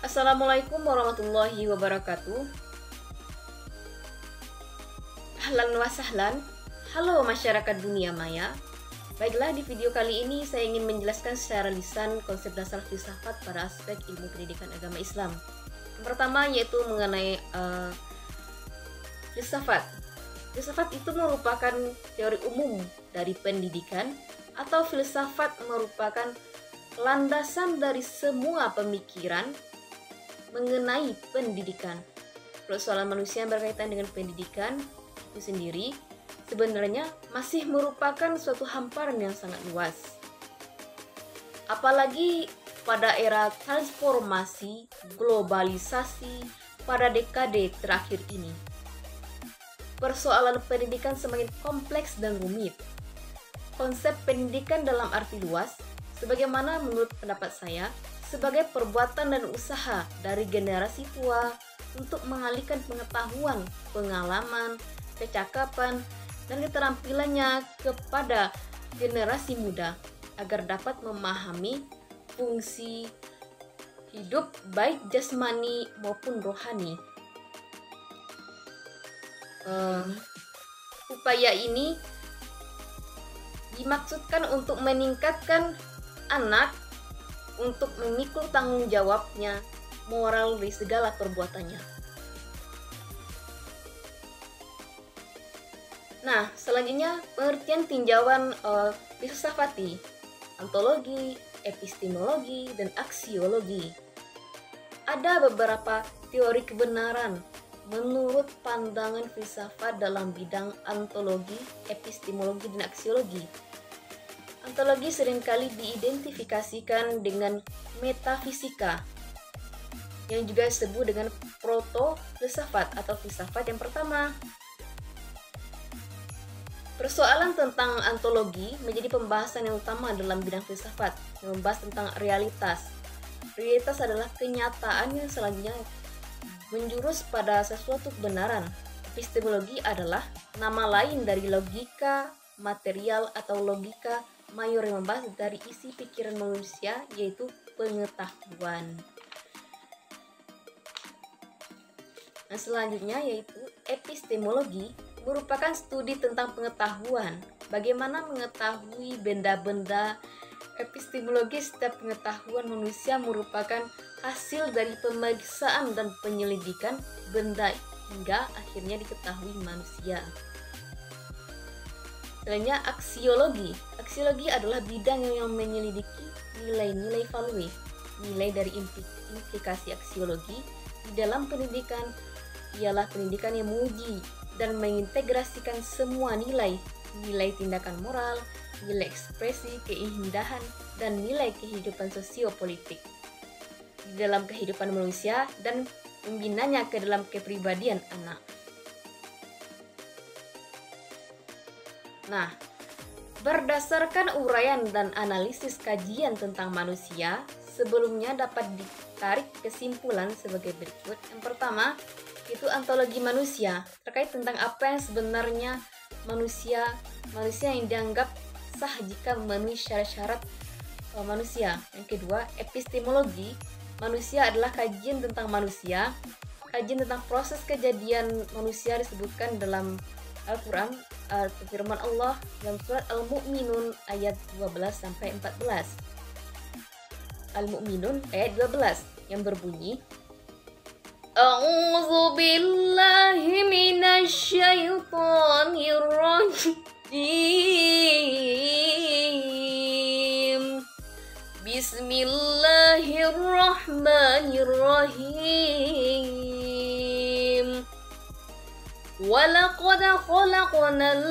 Assalamualaikum warahmatullahi wabarakatuh. Ahlan wa sahlan. Halo masyarakat dunia maya. Baiklah, di video kali ini saya ingin menjelaskan secara lisan konsep dasar filsafat pada aspek ilmu pendidikan agama Islam. Yang pertama yaitu mengenai filsafat. Filsafat itu merupakan teori umum dari pendidikan, atau filsafat merupakan landasan dari semua pemikiran mengenai pendidikan. Persoalan manusia yang berkaitan dengan pendidikan itu sendiri sebenarnya masih merupakan suatu hamparan yang sangat luas. Apalagi pada era transformasi, globalisasi pada dekade terakhir ini. Persoalan pendidikan semakin kompleks dan rumit. Konsep pendidikan dalam arti luas, sebagaimana menurut pendapat saya, sebagai perbuatan dan usaha dari generasi tua untuk mengalihkan pengetahuan, pengalaman, kecakapan, dan keterampilannya kepada generasi muda agar dapat memahami fungsi hidup baik jasmani maupun rohani. Upaya ini dimaksudkan untuk meningkatkan anak untuk memikul tanggung jawabnya moral di segala perbuatannya. Nah, selanjutnya pengertian tinjauan filsafati, ontologi, epistemologi, dan aksiologi. Ada beberapa teori kebenaran menurut pandangan filsafat dalam bidang ontologi, epistemologi, dan aksiologi. Ontologi seringkali diidentifikasikan dengan metafisika, yang juga disebut dengan proto-filsafat atau filsafat yang pertama. Persoalan tentang ontologi menjadi pembahasan yang utama dalam bidang filsafat, yang membahas tentang realitas. Realitas adalah kenyataan yang selanjutnya menjurus pada sesuatu kebenaran. Epistemologi adalah nama lain dari logika material atau logika mayor yang membahas dari isi pikiran manusia, yaitu pengetahuan. Nah, selanjutnya yaitu epistemologi, merupakan studi tentang pengetahuan, bagaimana mengetahui benda-benda. Epistemologi setiap pengetahuan manusia merupakan hasil dari pemeriksaan dan penyelidikan benda hingga akhirnya diketahui manusia. Selanjutnya aksiologi. Aksiologi adalah bidang yang menyelidiki nilai-nilai value. Nilai dari implikasi aksiologi di dalam pendidikan ialah pendidikan yang menguji dan mengintegrasikan semua nilai tindakan moral, nilai ekspresi keindahan, dan nilai kehidupan sosiopolitik di dalam kehidupan manusia dan membinanya ke dalam kepribadian anak. Nah, berdasarkan uraian dan analisis kajian tentang manusia, sebelumnya dapat ditarik kesimpulan sebagai berikut. Yang pertama, itu ontologi manusia, terkait tentang apa yang sebenarnya manusia yang dianggap sah jika memenuhi syarat-syarat manusia. Yang kedua, epistemologi manusia adalah kajian tentang manusia, kajian tentang proses kejadian manusia disebutkan dalam Al-Quran, firman Allah dalam surat Al-Mu'minun ayat 12-14. Al-Mu'minun ayat 12 yang berbunyi, A'udzu billahi minasy syaithanir rajim. Bismillahirrahmanirrahim. Walaqad khalaqnal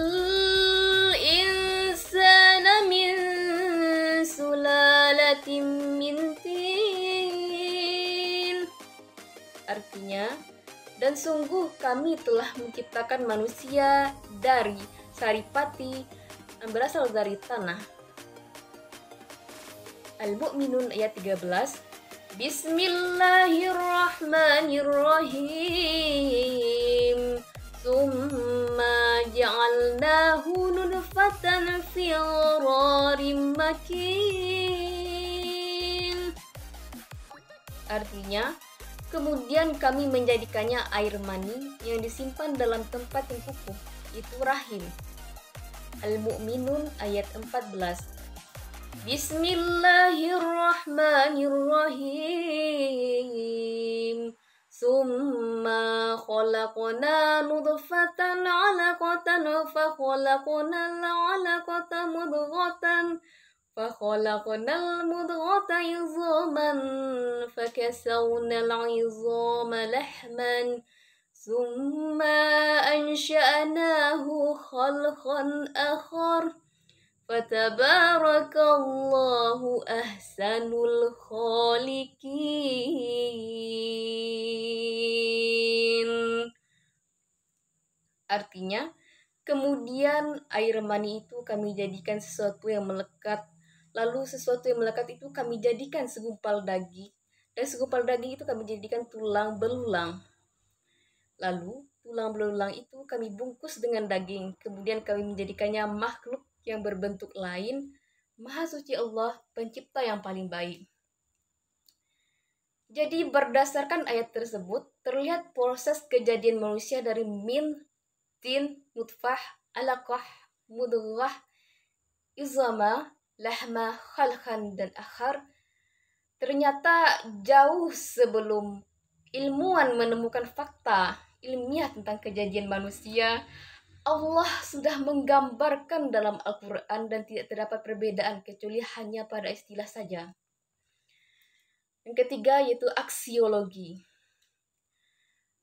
insana min sulalatin min tin. Artinya, dan sungguh kami telah menciptakan manusia dari saripati yang berasal dari tanah. Al-Mu'minun ayat 13. Bismillahirrahmanirrahim. Summa ja'alnahu nutfatan fi qararin makin. Artinya, kemudian kami menjadikannya air mani yang disimpan dalam tempat yang kukuh, itu rahim. Al-Mu'minun ayat 14. Bismillahirrahmanirrahim. Summa khalaqna nudfatan 'alaqatan fa khalaqnal 'alaqata mudghatan فخلقنا المضغة عظاما فكسونا العظام لحما ثم أنشأناه خلقا آخر فتبارك الله أحسن الخالقين. Artinya, kemudian air mani itu kami jadikan sesuatu yang melekat. Lalu sesuatu yang melekat itu kami jadikan segumpal daging. Dan segumpal daging itu kami jadikan tulang belulang. Lalu tulang belulang itu kami bungkus dengan daging. Kemudian kami menjadikannya makhluk yang berbentuk lain. Maha suci Allah, pencipta yang paling baik. Jadi berdasarkan ayat tersebut, terlihat proses kejadian manusia dari min, tin, nutfah, alaqah, mudghah, izama, lahma, khalqan, dan akhar. Ternyata jauh sebelum ilmuwan menemukan fakta ilmiah tentang kejadian manusia, Allah sudah menggambarkan dalam Al-Quran dan tidak terdapat perbedaan kecuali hanya pada istilah saja. Yang ketiga yaitu aksiologi.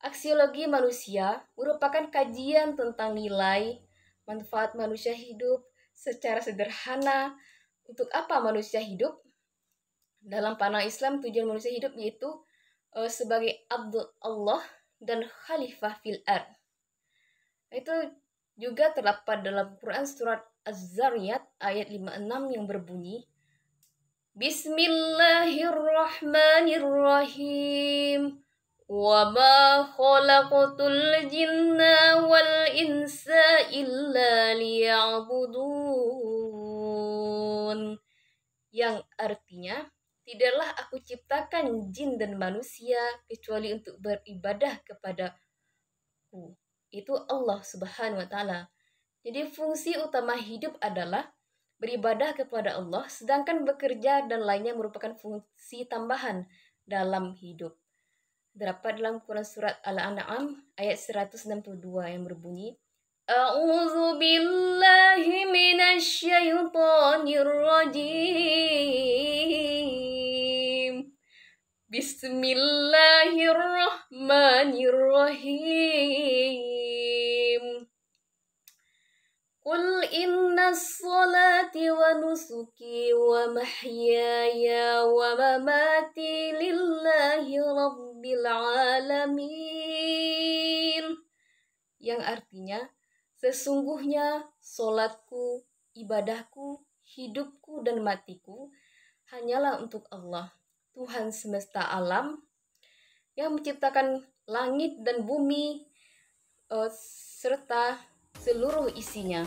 Aksiologi manusia merupakan kajian tentang nilai, manfaat manusia hidup secara sederhana. Untuk apa manusia hidup? Dalam pandangan Islam, tujuan manusia hidup yaitu sebagai abd Allah dan khalifah fil ard. Itu juga terdapat dalam Quran surat Az-Zariyat ayat 56 yang berbunyi, Bismillahirrahmanirrahim. Wa ma khalaqatul jinna wal insa illa liya'budun. Yang artinya, tidaklah aku ciptakan jin dan manusia kecuali untuk beribadah kepadaku. Itu Allah Subhanahu wa Ta'ala. Jadi fungsi utama hidup adalah beribadah kepada Allah, sedangkan bekerja dan lainnya merupakan fungsi tambahan dalam hidup. Terdapat dalam Quran surat Al-An'am ayat 162 yang berbunyi, A'udzu billahi minasy syaithanir rajim. Bismillahirrahmanirrahim. Qul inna sholati wa nusuki wa mahyaya wa mamati lillahi rabbil alamin. Yang artinya, sesungguhnya solatku, ibadahku, hidupku dan matiku hanyalah untuk Allah, Tuhan semesta alam yang menciptakan langit dan bumi serta seluruh isinya.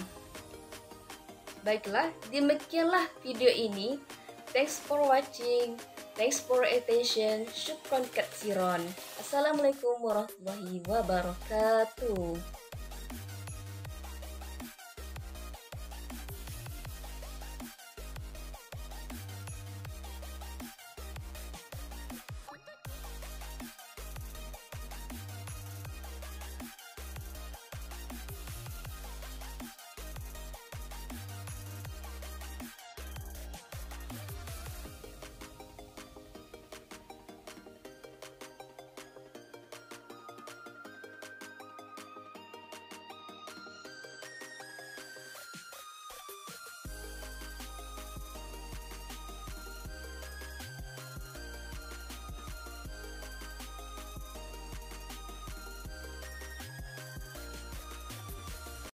Baiklah, demikianlah video ini. Thanks for watching. Thanks for attention. Syukron katsiron. Assalamualaikum warahmatullahi wabarakatuh.